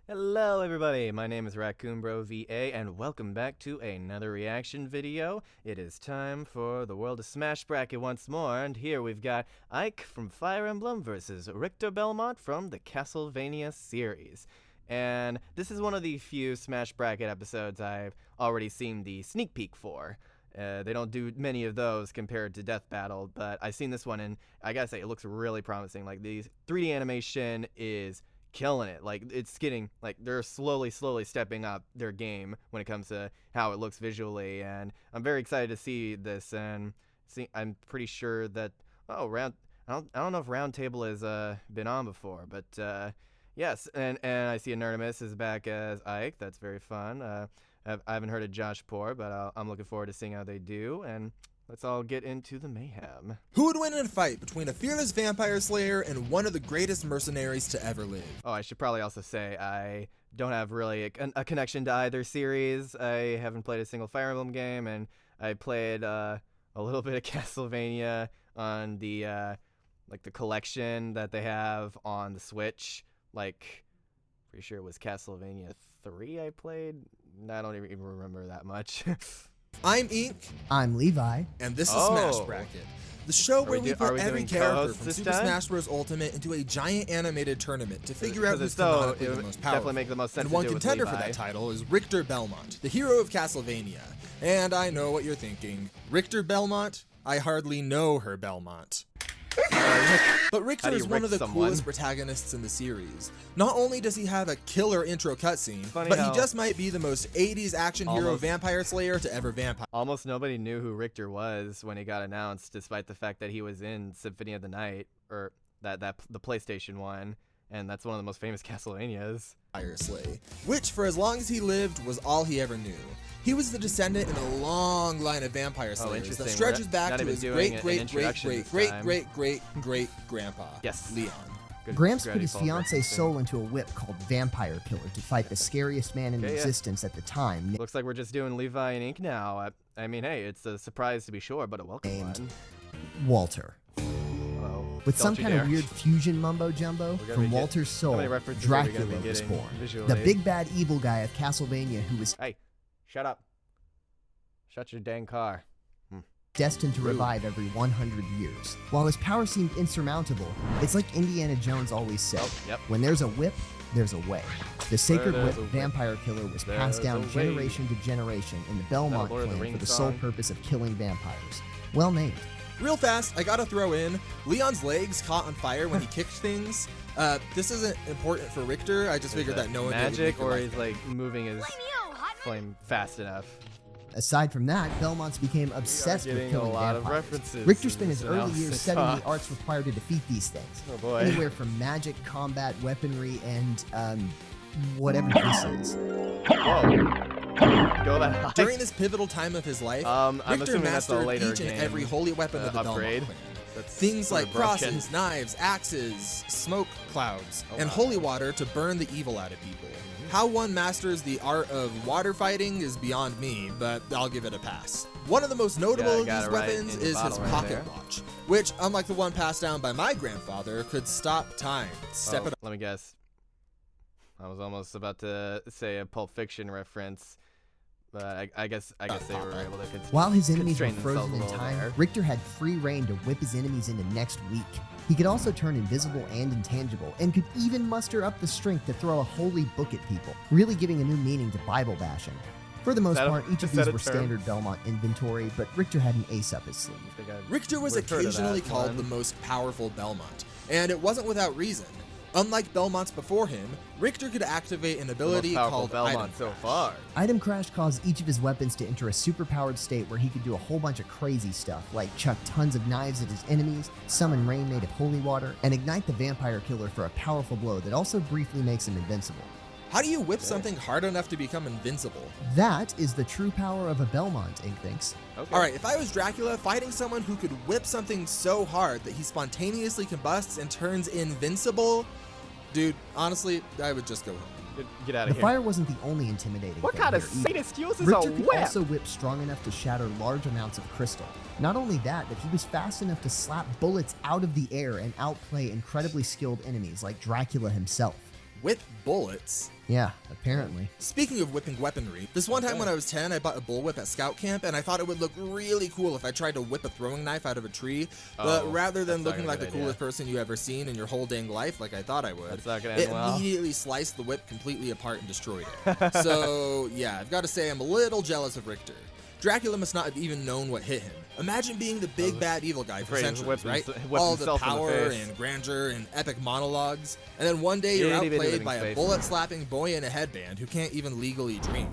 Hello everybody, my name is RaccoonBroVA and welcome back to another reaction video. It is time for the World of Smash bracket once more, and here we've got Ike from Fire Emblem versus Richter Belmont from the Castlevania series. And this is one of the few Smash bracket episodes I've already seen the sneak peek for. They don't do many of those compared to Death Battle, but I've seen this one and I gotta say it looks really promising. Like, the 3D animation is killing it. Like, it's getting, like, they're slowly stepping up their game when it comes to how it looks visually, and I'm very excited to see this. And I'm pretty sure that I don't know if Roundtable has been on before, but yes, and I see Anonymous is back as Ike. That's very fun. I haven't heard of Josh Poor, but I'm looking forward to seeing how they do, and let's all get into the mayhem. Who would win in a fight between a fearless vampire slayer and one of the greatest mercenaries to ever live? Oh, I should probably also say I don't have really a connection to either series. I haven't played a single Fire Emblem game, and I played a little bit of Castlevania on the like the collection that they have on the Switch. Like, pretty sure it was Castlevania 3 I played. I don't even remember that much. I'm Ink. I'm Levi. And this is Smash Bracket, the show where we put every character from Super Smash Bros. Ultimate into a giant animated tournament to figure out who's canonically the most powerful. Make the most sense. And one contender for that title is Richter Belmont, the hero of Castlevania. And I know what you're thinking. Richter Belmont? I hardly know her Belmont. But Richter is one of the coolest protagonists in the series. Not only does he have a killer intro cutscene, but he just might be the most 80s action hero vampire slayer to ever vampire. Almost nobody knew who Richter was when he got announced, despite the fact that he was in Symphony of the Night, or the PlayStation one, and that's one of the most famous Castlevanias. Slay, which for as long as he lived was all he ever knew. He was the descendant in a long line of vampire slayers that stretches back to his great-great-great-great-great-great-great-grandpa, yes, Leon. Gramps put his fiance's soul into a whip called Vampire Killer to fight the scariest man in existence at the time. Looks like we're just doing Levi and Ink now. I mean, hey, it's a surprise to be sure, but a welcome one. Walter. With some kind of weird fusion mumbo-jumbo, from Walter's soul, Dracula was born. The big bad evil guy of Castlevania who was... Hey, shut up. Shut your dang car. Destined to revive every 100 years. While his power seemed insurmountable, it's like Indiana Jones always said, when there's a whip, there's a way. The sacred whip Vampire Killer was passed down generation to generation in the Belmont clan for the sole purpose of killing vampires. Well named. Real fast, I gotta throw in, Leon's legs caught on fire when he kicked things. This isn't important for Richter, I just figured that no one magic, or he's like moving his flame fast enough. Aside from that, Belmonts became obsessed with killing vampires. Richter spent his early years studying the arts required to defeat these things. Oh boy. Anywhere from magic, combat, weaponry, and whatever this is. Whoa. Go that high. During this pivotal time of his life, Richter mastered each and every holy weapon of the Belmont clan. Things like crosses, knives, axes, smoke clouds, and holy water to burn the evil out of people. How one masters the art of water fighting is beyond me, but I'll give it a pass. One of the most notable of these weapons is his pocket watch, which, unlike the one passed down by my grandfather, could stop time. Let me guess. I was almost about to say a Pulp Fiction reference, but I guess they were able to. While his enemies were frozen in time, Richter had free reign to whip his enemies into next week. He could also turn invisible and intangible, and could even muster up the strength to throw a holy book at people, really giving a new meaning to Bible bashing. For the most part, each of these were standard Belmont inventory, but Richter had an ace up his sleeve. Richter was occasionally called the most powerful Belmont, and it wasn't without reason. Unlike Belmonts before him, Richter could activate an ability called Item Crash. Item Crash caused each of his weapons to enter a superpowered state where he could do a whole bunch of crazy stuff, like chuck tons of knives at his enemies, summon rain made of holy water, and ignite the Vampire Killer for a powerful blow that also briefly makes him invincible. How do you whip something hard enough to become invincible? That is the true power of a Belmont, Ink thinks. Alright, if I was Dracula, fighting someone who could whip something so hard that he spontaneously combusts and turns invincible, dude, honestly, I would just go home. Get out of here. The fire wasn't the only intimidating What thing kind of here sadist uses Richter a could whip? also whip strong enough to shatter large amounts of crystal. Not only that, but he was fast enough to slap bullets out of the air and outplay incredibly skilled enemies like Dracula himself. whip bullets. Yeah, apparently. Speaking of whipping weaponry, this one time when I was 10, I bought a bullwhip at scout camp, and I thought it would look really cool if I tried to whip a throwing knife out of a tree, but rather than looking like the coolest person you ever seen in your whole dang life like I thought I would, it immediately sliced the whip completely apart and destroyed it. So yeah, I've got to say I'm a little jealous of Richter. Dracula must not have even known what hit him. Imagine being the big bad evil guy for centuries, right? All the power and grandeur and epic monologues, and then one day you're outplayed by a bullet-slapping boy in a headband who can't even legally drink.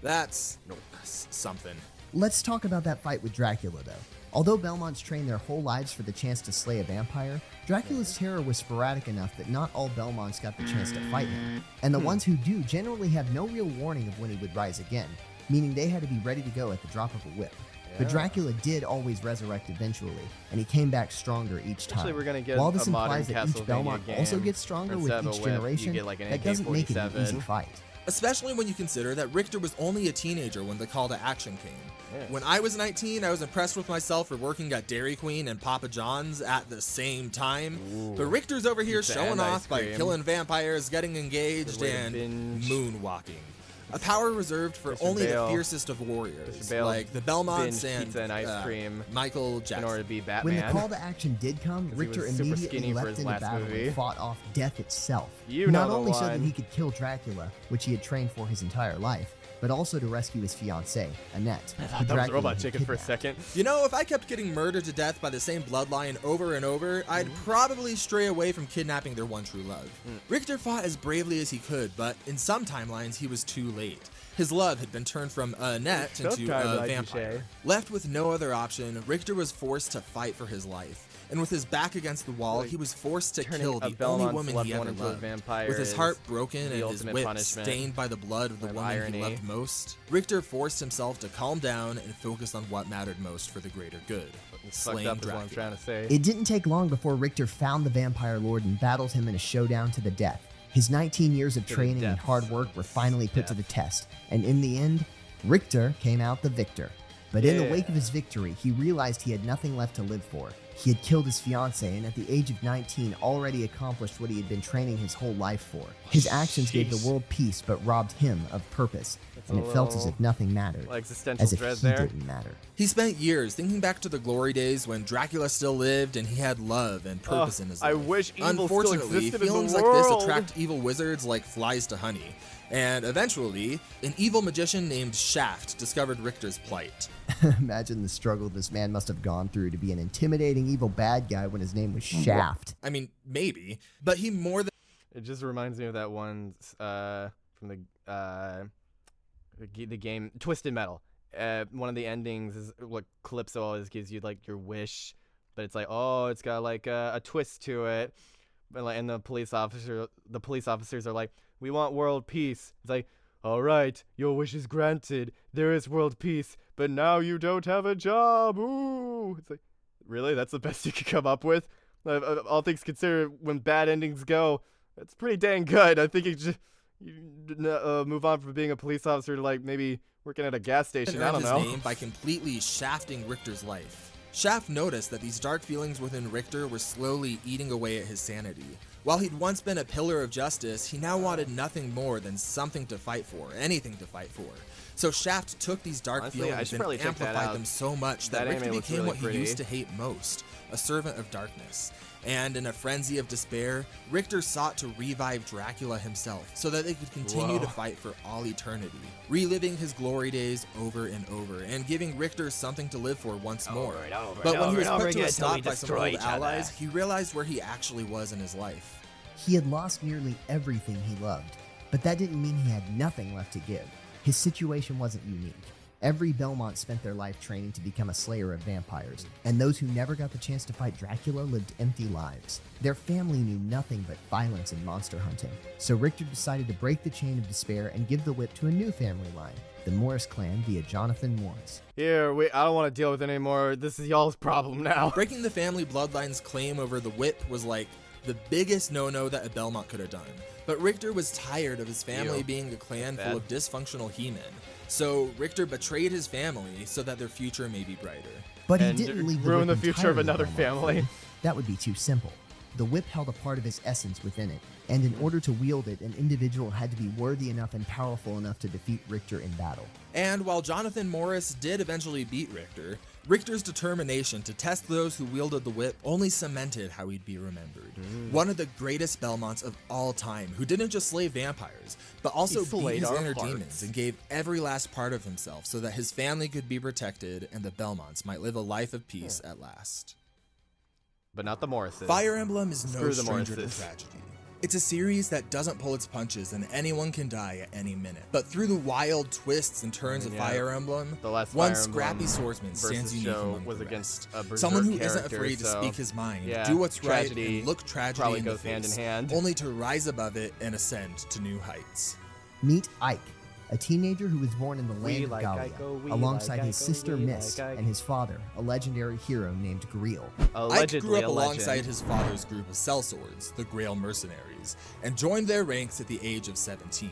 That's something. Let's talk about that fight with Dracula, though. Although Belmonts trained their whole lives for the chance to slay a vampire, Dracula's terror was sporadic enough that not all Belmonts got the chance to fight him. And the ones who do generally have no real warning of when he would rise again, meaning they had to be ready to go at the drop of a whip. But Dracula did always resurrect eventually, and he came back stronger each time. We're gonna get While this implies that each Belmont also gets stronger with each generation, that doesn't make it an easy fight. Especially when you consider that Richter was only a teenager when the call to action came. When I was 19, I was impressed with myself for working at Dairy Queen and Papa John's at the same time. But Richter's over here showing off by killing vampires, getting engaged, and moonwalking. A power reserved for only the fiercest of warriors, like the Belmonts and ice cream Michael Jackson. In order to be Batman. When the call to action did come, Richter immediately leapt into battle and fought off death itself. Not only so that he could kill Dracula, which he had trained for his entire life, but also to rescue his fiancée, Annette. I thought that was Robot Chicken for a second. You know, if I kept getting murdered to death by the same bloodline over and over, I'd probably stray away from kidnapping their one true love. Richter fought as bravely as he could, but in some timelines, he was too late. His love had been turned from Annette into a vampire. Left with no other option, Richter was forced to fight for his life. And with his back against the wall, he was forced to kill the only woman he ever loved. With his heart broken and his whip stained by the blood of the woman he loved most, Richter forced himself to calm down and focus on what mattered most for the greater good. Slaying Dracula. It didn't take long before Richter found the Vampire Lord and battled him in a showdown to the death. His 19 years of training and hard work were finally put to the test, and in the end, Richter came out the victor. But in the wake of his victory, he realized he had nothing left to live for. He had killed his fiancée and at the age of 19 already accomplished what he had been training his whole life for. His actions gave the world peace but robbed him of purpose, and it felt as if nothing mattered, as if he didn't matter. He spent years thinking back to the glory days when Dracula still lived and he had love and purpose in his life. I wish evil Unfortunately, still existed feelings in the like world. this attract evil wizards like flies to honey. And eventually, an evil magician named Shaft discovered Richter's plight. Imagine the struggle this man must have gone through to be an intimidating evil bad guy when his name was Shaft. I mean, maybe, but he more than... It just reminds me of that one from the game Twisted Metal. One of the endings is what Calypso always gives you, like, your wish, but it's like, oh, it's got like a twist to it. But like, and the police officers are like, we want world peace. It's like, all right, your wish is granted. There is world peace, but now you don't have a job. Ooh. It's like, really? That's the best you could come up with? All things considered, when bad endings go, it's pretty dang good. I think you move on from being a police officer to like maybe working at a gas station. I don't know. His name by completely shafting Richter's life. Shaft noticed that these dark feelings within Richter were slowly eating away at his sanity. While he'd once been a pillar of justice, he now wanted nothing more than something to fight for, anything to fight for. So Shaft took these dark feelings and amplified them so much that Richter became what he used to hate most, a servant of darkness. And in a frenzy of despair, Richter sought to revive Dracula himself so that they could continue to fight for all eternity, reliving his glory days over and over, and giving Richter something to live for once more. But when he was put to a stop by some old allies, he realized where he actually was in his life. He had lost nearly everything he loved, but that didn't mean he had nothing left to give. His situation wasn't unique. Every Belmont spent their life training to become a slayer of vampires, and those who never got the chance to fight Dracula lived empty lives. Their family knew nothing but violence and monster hunting, so Richter decided to break the chain of despair and give the whip to a new family line, the Morris clan via Jonathan Morris. Here, I don't want to deal with it anymore. This is y'all's problem now. Breaking the family bloodline's claim over the whip was like the biggest no-no that a Belmont could have done. But Richter was tired of his family being a clan full of dysfunctional he-men. So Richter betrayed his family so that their future may be brighter. But he didn't leave ruin the future of another family. That would be too simple. The whip held a part of his essence within it, and in order to wield it, an individual had to be worthy enough and powerful enough to defeat Richter in battle. And while Jonathan Morris did eventually beat Richter, Richter's determination to test those who wielded the whip only cemented how he'd be remembered. One of the greatest Belmonts of all time, who didn't just slay vampires, but also beat his inner demons and gave every last part of himself so that his family could be protected and the Belmonts might live a life of peace at last. But not the Morrises. Fire Emblem is no stranger to tragedy. It's a series that doesn't pull its punches and anyone can die at any minute. But through the wild twists and turns of Fire Emblem, one scrappy swordsman stands unique among the rest. Someone who isn't afraid to speak his mind, do what's right, and look tragedy in the face, only to rise above it and ascend to new heights. Meet Ike, a teenager who was born in the land of Galia, alongside his sister Mist and his father, a legendary hero named Greel. Ike grew up alongside his father's group of sellswords, the Grail Mercenaries, and joined their ranks at the age of 17.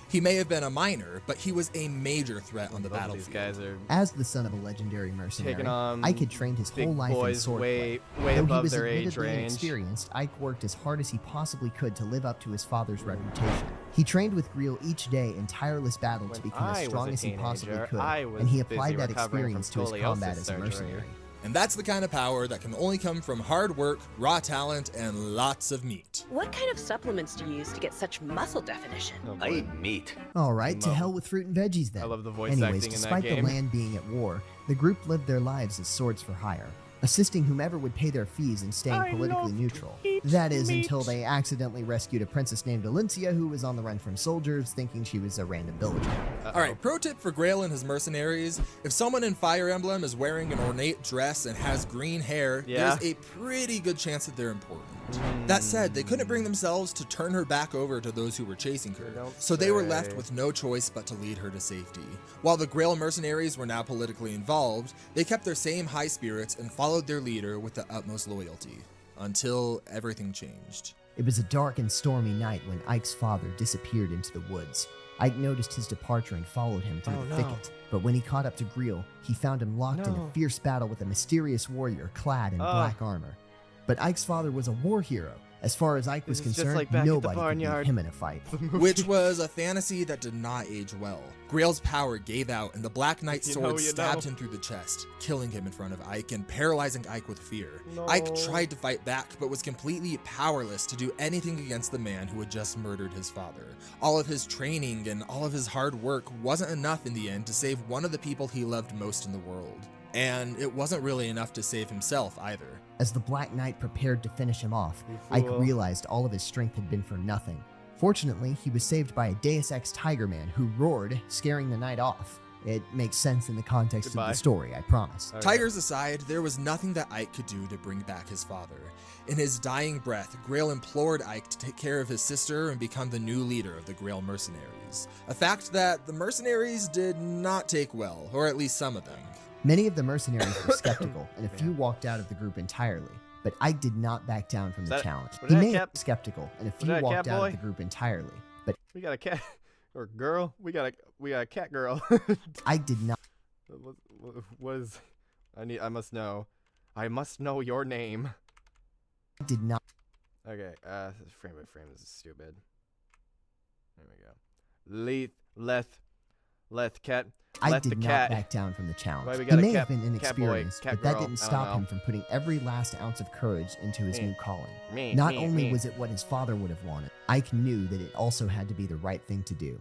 He may have been a minor, but he was a major threat on the battlefield. As the son of a legendary mercenary, Ike had trained his whole life in swordplay. Though he was admittedly inexperienced, Ike worked as hard as he possibly could to live up to his father's reputation. He trained with Greel each day in tireless battle to become as strong as he possibly could, and he applied that experience to his combat as a mercenary. And that's the kind of power that can only come from hard work, raw talent, and lots of meat. What kind of supplements do you use to get such muscle definition? I eat meat. Alright, to hell with fruit and veggies then. I love the voice Anyways, acting in that despite game. the land being at war, the group lived their lives as swords for hire, assisting whomever would pay their fees and staying politically neutral. That is, until they accidentally rescued a princess named Alencia who was on the run from soldiers, thinking she was a random villager. Alright, pro tip for Grail and his mercenaries: if someone in Fire Emblem is wearing an ornate dress and has green hair, there's a pretty good chance that they're important. That said, they couldn't bring themselves to turn her back over to those who were chasing her, so they were left with no choice but to lead her to safety. While the Grail mercenaries were now politically involved, they kept their same high spirits and followed their leader with the utmost loyalty, until everything changed. It was a dark and stormy night when Ike's father disappeared into the woods. Ike noticed his departure and followed him through the thicket, but when he caught up to Greel, he found him locked in a fierce battle with a mysterious warrior clad in black armor. But Ike's father was a war hero. As far as Ike was concerned, nobody could beat him in a fight. Which was a fantasy that did not age well. Grail's power gave out, and the Black Knight's sword stabbed him through the chest, killing him in front of Ike and paralyzing Ike with fear. Ike tried to fight back, but was completely powerless to do anything against the man who had just murdered his father. All of his training and all of his hard work wasn't enough in the end to save one of the people he loved most in the world. And it wasn't really enough to save himself either. As the Black Knight prepared to finish him off, Ike realized all of his strength had been for nothing. Fortunately, he was saved by a Deus Ex Tiger Man who roared, scaring the knight off. It makes sense in the context of the story, I promise. Tigers aside, there was nothing that Ike could do to bring back his father. In his dying breath, Grail implored Ike to take care of his sister and become the new leader of the Grail Mercenaries. A fact that the mercenaries did not take well, or at least some of them. Many of the mercenaries were skeptical, and a few walked out of the group entirely. But Ike did not back down from the challenge. He may have been skeptical, and a few walked out of the group entirely. But we got a cat or girl. We got a cat girl. Ike did not. What is? I must know. I must know your name. Did not. Okay. Frame by frame. This is stupid. There we go. Leth cat. Ike did not back down from the challenge. He may have been inexperienced, but that didn't stop him from putting every last ounce of courage into his new calling. Not only was it what his father would have wanted, Ike knew that it also had to be the right thing to do.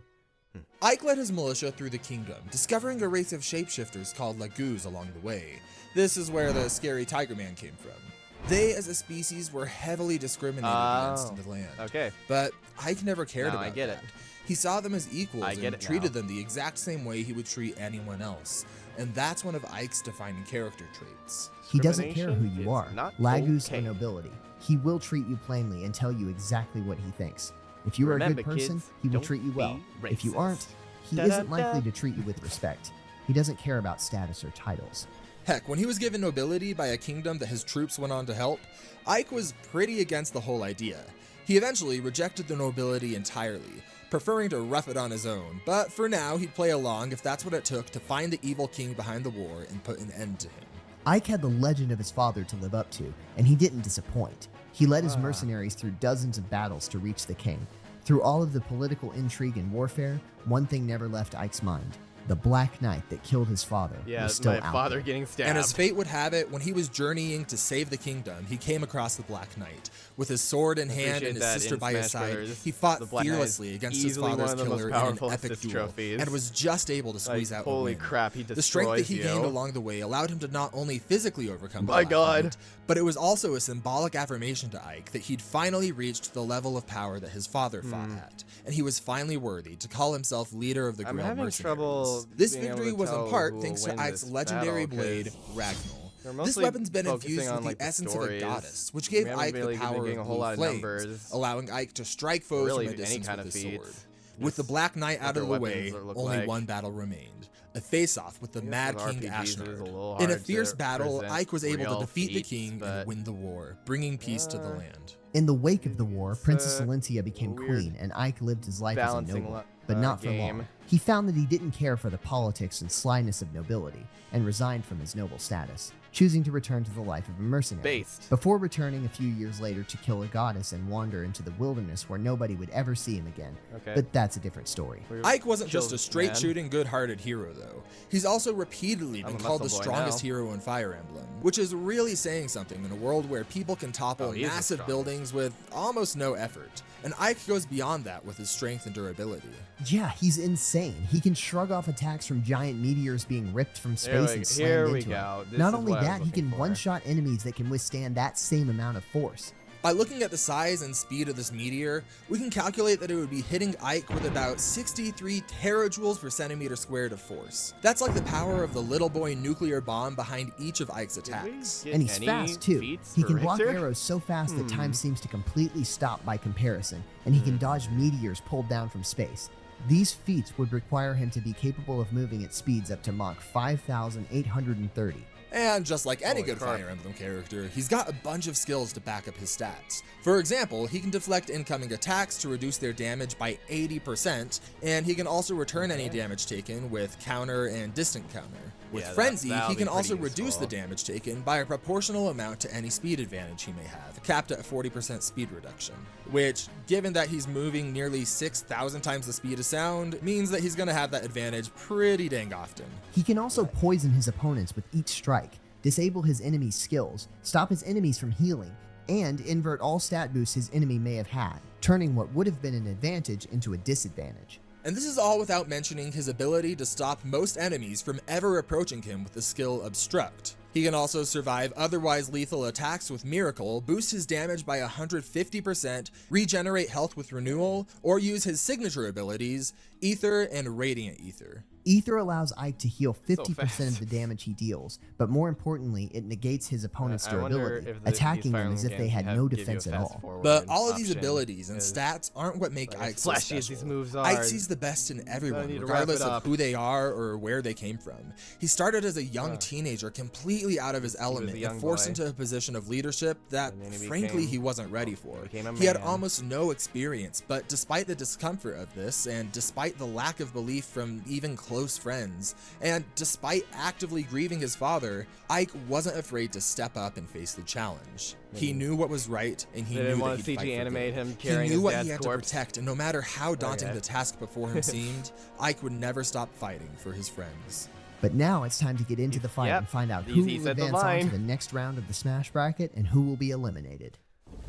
Ike led his militia through the kingdom, discovering a race of shapeshifters called Lagoos along the way. This is where the scary Tiger Man came from. They, as a species, were heavily discriminated against in the land. Okay. But Ike never cared about I get that. it. He saw them as equals and treated them the exact same way he would treat anyone else. And that's one of Ike's defining character traits. He doesn't care who you are, Lagoos or nobility. He will treat you plainly and tell you exactly what he thinks. If you are a good person, he will treat you well. If you aren't, he isn't likely to treat you with respect. He doesn't care about status or titles. Heck, when he was given nobility by a kingdom that his troops went on to help, Ike was pretty against the whole idea. He eventually rejected the nobility entirely, preferring to rough it on his own, but for now he'd play along if that's what it took to find the evil king behind the war and put an end to him. Ike had the legend of his father to live up to, and he didn't disappoint. He led his mercenaries through dozens of battles to reach the king. Through all of the political intrigue and warfare, one thing never left Ike's mind. The Black Knight that killed his father was still out my father there. getting stabbed. And as fate would have it, when he was journeying to save the kingdom, he came across the Black Knight. With his sword in hand and his sister by his side, he fought fearlessly against his father's killer in an epic duel, and was just able to squeeze out a win. Holy crap, he destroys The strength that he you. gained along the way allowed him to not only physically overcome the My Black God. Knight, but it was also a symbolic affirmation to Ike that he'd finally reached the level of power that his father fought at, and he was finally worthy to call himself leader of the Grail mercenaries. Trouble This being able victory to was in tell part who thanks will to win Ike's this legendary battle, blade, 'cause Ragnall. This mostly weapon's been infused focusing on, with the like, the essence of a stories. goddess, which gave We haven't Ike really the power getting a of whole blue lot of flames, numbers. allowing Ike to strike foes Really from a any distance kind with of his feats. sword. With the Black Knight out of the way, weapons look only like. one battle remained. A face-off with the Mad with King RPGs, it was a Ashnard. little In a hard to fierce battle, present Ike was able to real defeat the feats, king but- and win the war, bringing peace to the land. In the wake of the war, Princess a Silencia became weird queen, and Ike lived his life as a balancing noble, but not for game. long. He found that he didn't care for the politics and slyness of nobility, and resigned from his noble status, choosing to return to the life of a mercenary. Based. Before returning a few years later to kill a goddess and wander into the wilderness where nobody would ever see him again. Okay. But that's a different story. Ike wasn't just a Killed straight-shooting, good-hearted hero, though. He's also repeatedly I'm been a called the muscle boy strongest now. hero in Fire Emblem, which is really saying something in a world where people can topple he is the massive strongest. buildings with almost no effort. And Ike goes beyond that with his strength and durability. Yeah, he's insane. He can shrug off attacks from giant meteors being ripped from space and Here slammed we into go. him. This Not is only what I was that, he looking can for. one-shot enemies that can withstand that same amount of force. By looking at the size and speed of this meteor, we can calculate that it would be hitting Ike with about 63 terajoules per centimeter squared of force. That's like the power of the little boy nuclear bomb behind each of Ike's attacks. And he's fast too. He can block arrows so fast that time seems to completely stop by comparison, and he can dodge meteors pulled down from space. These feats would require him to be capable of moving at speeds up to Mach 5,830. And just like any Holy good crap. Fire Emblem character, he's got a bunch of skills to back up his stats. For example, he can deflect incoming attacks to reduce their damage by 80%, and he can also return any damage taken with counter and distant counter. With Yeah, Frenzy, that'll he be can pretty also reduce useful. the damage taken by a proportional amount to any speed advantage he may have, capped at 40% speed reduction. Which, given that he's moving nearly 6,000 times the speed of sound, means that he's going to have that advantage pretty dang often. He can also poison his opponents with each strike, disable his enemy's skills, stop his enemies from healing, and invert all stat boosts his enemy may have had, turning what would have been an advantage into a disadvantage. And this is all without mentioning his ability to stop most enemies from ever approaching him with the skill Obstruct. He can also survive otherwise lethal attacks with Miracle, boost his damage by 150%, regenerate health with Renewal, or use his signature abilities, Ether and Radiant Ether. Ether allows Ike to heal 50% fast. of the damage he deals, but more importantly, it negates his opponent's I wonder durability, if these attacking Fire them as if Emblem they had games no give you a defense at fast all. forward But all of these option abilities and is- stats aren't what make like, Ike as so flashy as special. these moves Ike are, sees the best in everyone, need to wrap regardless it of up. who they are or where they came from. He started as a young teenager, completely out of his element, young and forced boy. into a position of leadership that, And then he frankly, became- he wasn't ready for. became a He had man. almost no experience, but despite the discomfort of this, and despite the lack of belief from even close friends, and despite actively grieving his father, Ike wasn't afraid to step up and face the challenge. He knew what was right, and he They knew didn't that want he'd to fight CG for animate good. him He carrying knew his what dad's he had corpse. to protect, and no matter how daunting Okay. the task before him seemed, Ike would never stop fighting for his friends. But now it's time to get into the fight Yep. and find out He who will said the advance on line. to the next round of the Smash Bracket and who will be eliminated.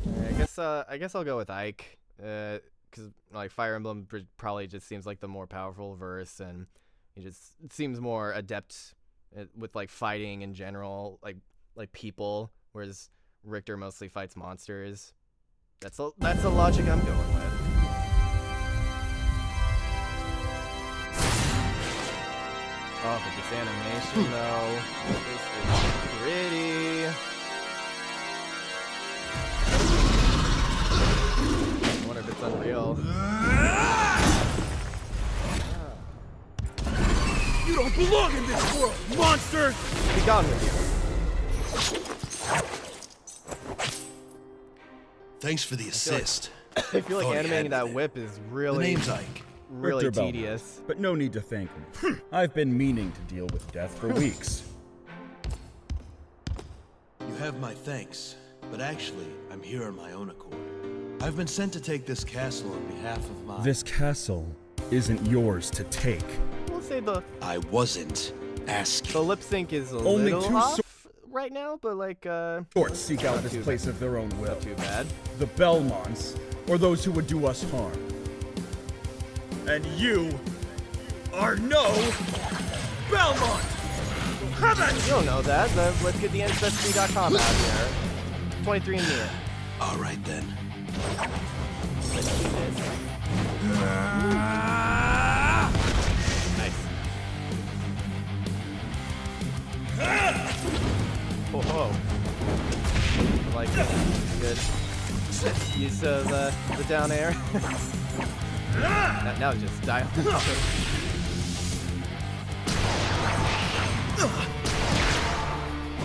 I guess I'll go with Ike, because like Fire Emblem probably just seems like the more powerful verse, and he just seems more adept with like fighting in general, like people, whereas Richter mostly fights monsters. That's the logic I'm going with. Oh, but this animation though, this is pretty. I wonder if it's unreal. You don't belong in this world, monster! Begone with you. Thanks for the assist. I feel like Thought you animating had me that there. whip is The really, name's Ike. really Richter Belmont. tedious. But no need to thank me. I've been meaning to deal with death for weeks. have my thanks, but actually, I'm here on my own accord. I've been sent to take this castle on behalf of my... This castle isn't yours to take. We'll say I wasn't asking. the lip sync is a Only little two off right now, but like, Swords seek out not this too place bad. of their own will. Not too bad. The Belmonts, or those who would do us harm. And you are no Belmont! Have it! You don't know that. Let's get the Ancestry.com out here. 23andMe. All right, then. Let's do this. Nice. Oh. I like it. Good. Use the down air. now just dial.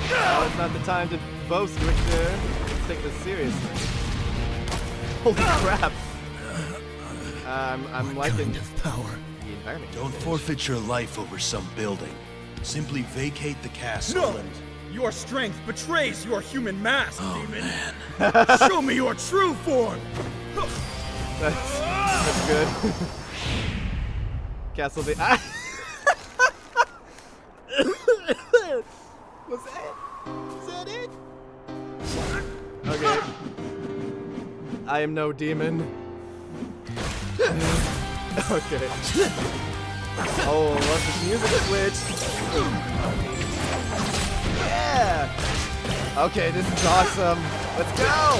Now is not the time to boast, Richter. Let's take this seriously. Holy crap! I'm liking Power. the environment. Don't forfeit your life over some building. Simply vacate the castle No! and... Your strength betrays your human mask, demon! Man. Show me your true form! That's good. Castle the Was that it? Okay. I am no demon. Okay. Oh, love this music switch. Yeah. Okay, this is awesome. Let's go.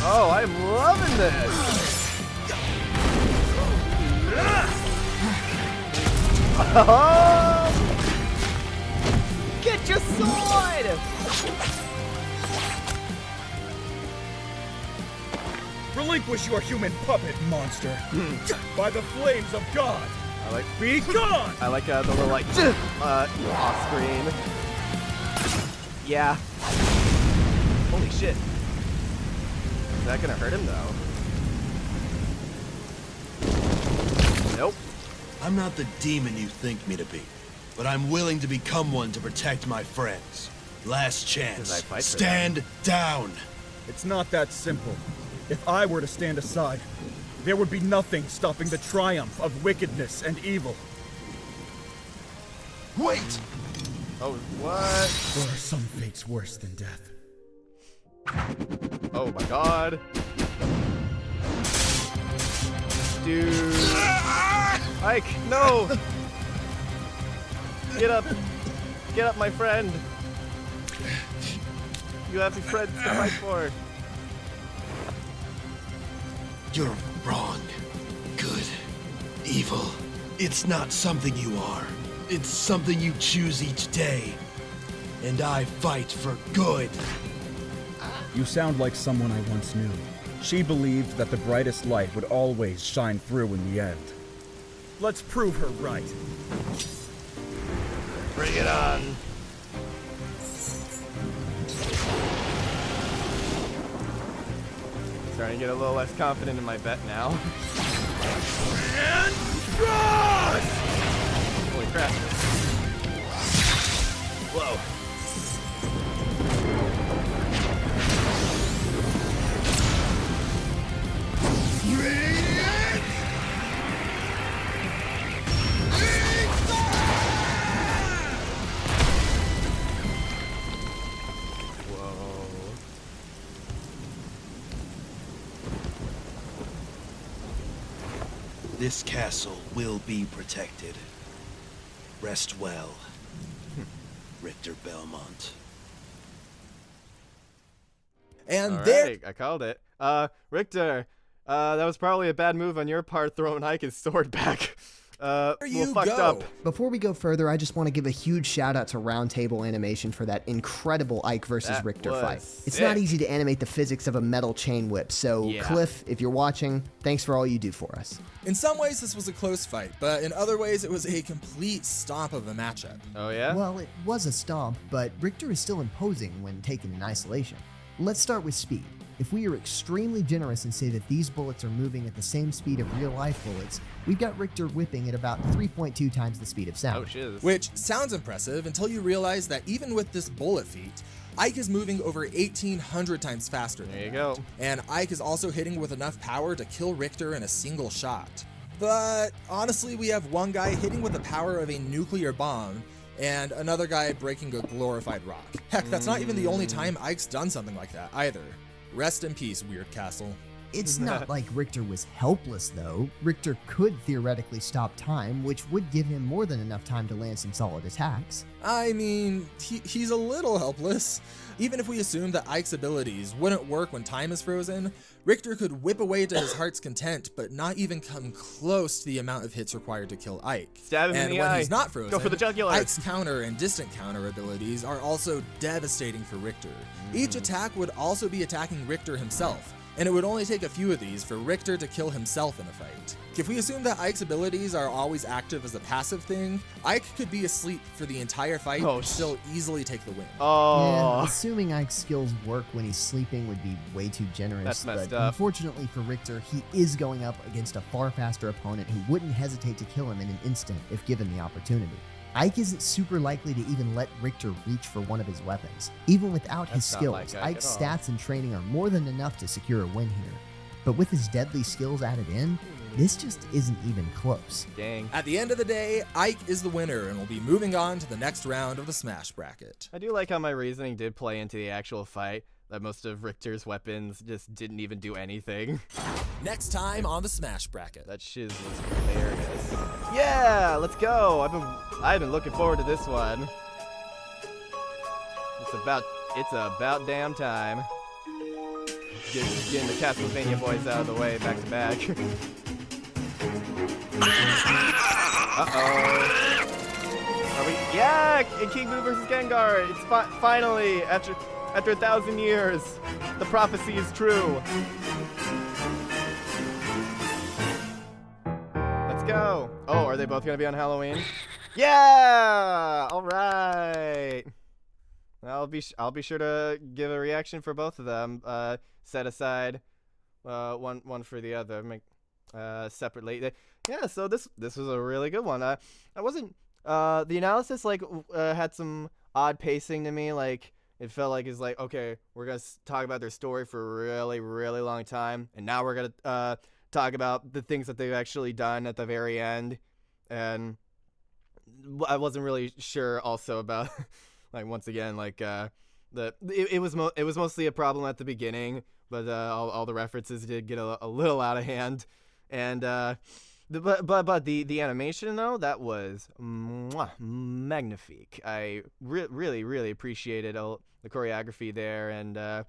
Oh, I'm loving this. Oh! Get your sword! Relinquish your human puppet, monster! By the flames of God! I like Begone! the little like off screen. Yeah. Holy shit. Is that gonna hurt him though? Nope. I'm not the demon you think me to be, but I'm willing to become one to protect my friends. Last chance. I fight for Stand down. It's not that simple. If I were to stand aside, there would be nothing stopping the triumph of wickedness and evil. Wait! Oh, what? There are some fates worse than death. Oh my god. Dude. Ike, no! Get up. Get up, my friend. You have your friends to fight for. You're wrong. Good. Evil. It's not something you are. It's something you choose each day. And I fight for good. You sound like someone I once knew. She believed that the brightest light would always shine through in the end. Let's prove her right. Bring it on. Starting to get a little less confident in my bet now. And cross! Holy crap. Whoa. This castle will be protected. Rest well, Richter Belmont. And All there. right, I called it. Richter, that was probably a bad move on your part throwing Ike's sword back. You fucked go. up. Before we go further, I just want to give a huge shout out to Roundtable Animation for that incredible Ike versus That Richter was fight. It's sick. not easy to animate the physics of a metal chain whip, so Yeah. Cliff, if you're watching, thanks for all you do for us. In some ways, this was a close fight, but in other ways, it was a complete stomp of a matchup. Oh yeah? Well, it was a stomp, but Richter is still imposing when taken in isolation. Let's start with speed. If we are extremely generous and say that these bullets are moving at the same speed of real-life bullets, we've got Richter whipping at about 3.2 times the speed of sound. Oh, shiz. Which sounds impressive until you realize that even with this bullet feat, Ike is moving over 1,800 times faster than There you that. go. And Ike is also hitting with enough power to kill Richter in a single shot. But honestly, we have one guy hitting with the power of a nuclear bomb, and another guy breaking a glorified rock. Heck, that's not even the only time Ike's done something like that either. Rest in peace, Weird Castle. It's not like Richter was helpless, though. Richter could theoretically stop time, which would give him more than enough time to land some solid attacks. I mean, he's a little helpless. Even if we assume that Ike's abilities wouldn't work when time is frozen, Richter could whip away to his heart's content, but not even come close to the amount of hits required to kill Ike. Stab him and in the when eye. he's not frozen, Go for the jugular. Ike's counter and distant counter abilities are also devastating for Richter. Each attack would also be attacking Richter himself, and it would only take a few of these for Richter to kill himself in a fight. If we assume that Ike's abilities are always active as a passive thing, Ike could be asleep for the entire fight and still easily take the win. Yeah, assuming Ike's skills work when he's sleeping would be way too generous. That's messed but up. Unfortunately for Richter, he is going up against a far faster opponent who wouldn't hesitate to kill him in an instant if given the opportunity. Ike isn't super likely to even let Richter reach for one of his weapons. Even without his That's not skills, like Ike Ike's at all. stats and training are more than enough to secure a win here. But with his deadly skills added in, this just isn't even close. Dang. At the end of the day, Ike is the winner and will be moving on to the next round of the Smash Bracket. I do like how my reasoning did play into the actual fight, that most of Richter's weapons just didn't even do anything. Next time on the Smash Bracket. That shiz was hilarious. Yeah, let's go. I've been looking forward to this one. It's about damn time. Getting the Castlevania boys out of the way back to back. Uh-oh. Are we? Yeah! King Boo versus Gengar. It's finally, after 1,000 years, the prophecy is true. Let's go. Oh, are they both gonna be on Halloween? Yeah! All right. I'll be sure to give a reaction for both of them. Set aside one for the other. Make separately. Yeah. So this was a really good one. I wasn't. The analysis had some odd pacing to me. Like it felt like it's like, okay, we're gonna talk about their story for a really, really long time, and now we're gonna talk about the things that they've actually done at the very end. And I wasn't really sure also about like once again like it was mostly a problem at the beginning, but all the references did get a little out of hand. And but the animation though, that was magnifique. I really appreciated the choreography there, and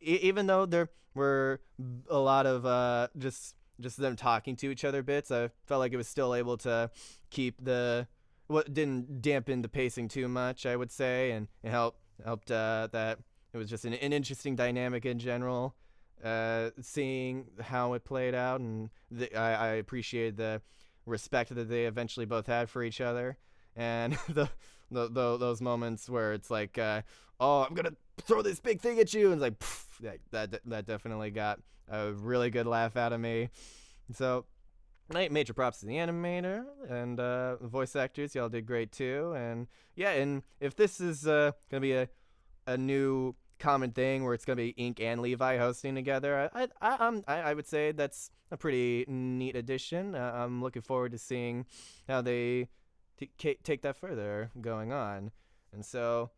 even though there were a lot of just them talking to each other bits, I felt like it was still able to keep what didn't dampen the pacing too much, I would say, and it helped that it was just an interesting dynamic in general. Seeing how it played out, and I appreciated the respect that they eventually both had for each other, and those moments where it's like, oh, I'm gonna throw this big thing at you, and it's like, pff, that definitely got a really good laugh out of me. So major props to the animator and the voice actors. Y'all did great too. And yeah, and if this is gonna be a new common thing where it's gonna be Ink and Levi hosting together, I would say that's a pretty neat addition. I'm looking forward to seeing how they take that further going on. And so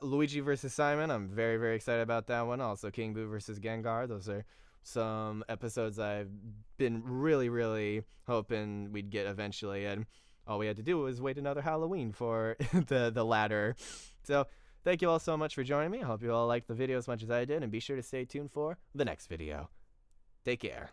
Luigi versus Simon, I'm very excited about that one. Also King Boo versus Gengar, those are some episodes I've been really hoping we'd get eventually, and all we had to do was wait another Halloween for the latter. So thank you all so much for joining me. I hope you all liked the video as much as I did, and be sure to stay tuned for the next video. Take care.